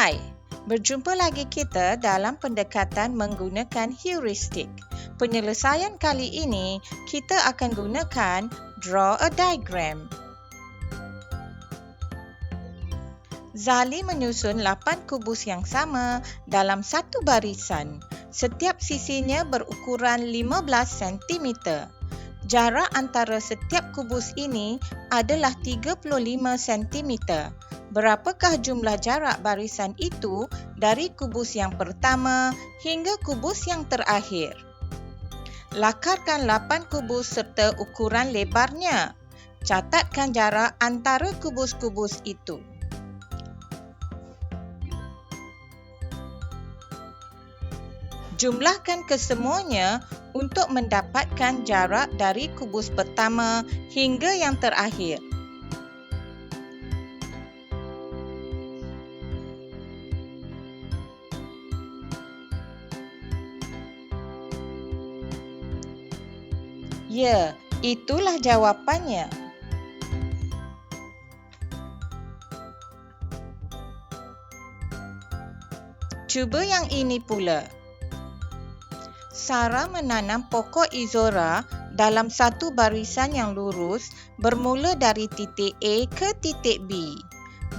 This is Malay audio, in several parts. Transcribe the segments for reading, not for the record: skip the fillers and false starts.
Hai, berjumpa lagi kita dalam pendekatan menggunakan heuristik. Penyelesaian kali ini, kita akan gunakan draw a diagram. Zali menyusun 8 kubus yang sama dalam satu barisan. Setiap sisinya berukuran 15 cm. Jarak antara setiap kubus ini adalah 35 cm. Berapakah jumlah jarak barisan itu dari kubus yang pertama hingga kubus yang terakhir? Lakarkan 8 kubus serta ukuran lebarnya. Catatkan jarak antara kubus-kubus itu. Jumlahkan kesemuanya untuk mendapatkan jarak dari kubus pertama hingga yang terakhir. Ya, itulah jawapannya. Cuba yang ini pula. Sarah menanam pokok izora dalam satu barisan yang lurus bermula dari titik A ke titik B.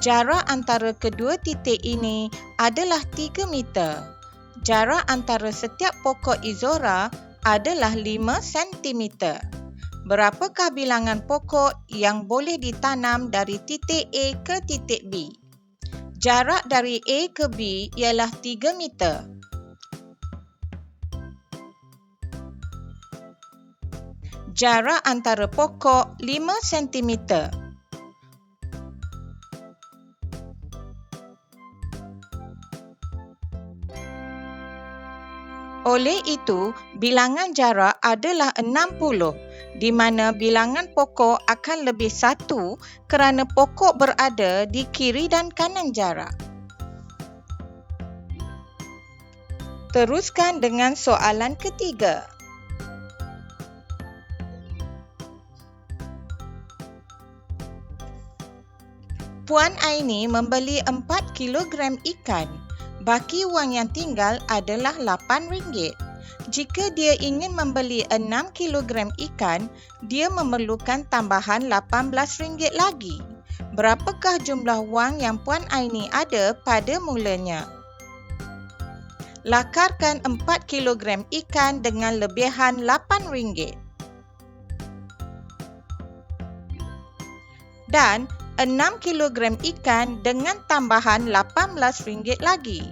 Jarak antara kedua titik ini adalah 3 meter. Jarak antara setiap pokok izora adalah 5 cm. Berapakah bilangan pokok yang boleh ditanam dari titik A ke titik B? Jarak dari A ke B ialah 3 meter. Jarak antara pokok 5 cm. Oleh itu, bilangan jarak adalah 60, di mana bilangan pokok akan lebih 1 kerana pokok berada di kiri dan kanan jarak. Teruskan dengan soalan ketiga. Puan Aini membeli 4 kilogram ikan. Baki wang yang tinggal adalah RM8. Jika dia ingin membeli 6 kilogram ikan, dia memerlukan tambahan RM18 lagi. Berapakah jumlah wang yang Puan Aini ada pada mulanya? Lakarkan 4 kilogram ikan dengan lebihan RM8. Dan 6 kilogram ikan dengan tambahan RM18 lagi.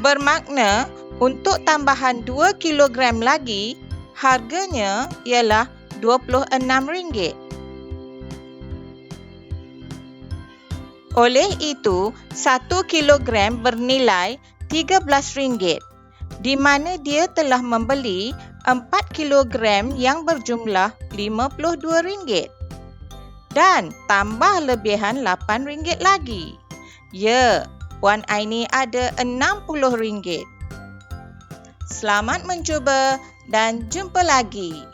Bermakna untuk tambahan 2 kilogram lagi, harganya ialah RM26. Oleh itu, 1 kilogram bernilai RM13, di mana dia telah membeli 4 kilogram yang berjumlah RM52 dan tambah lebihan RM8 lagi. Ya, Puan Aini ada RM60. Selamat mencuba dan jumpa lagi.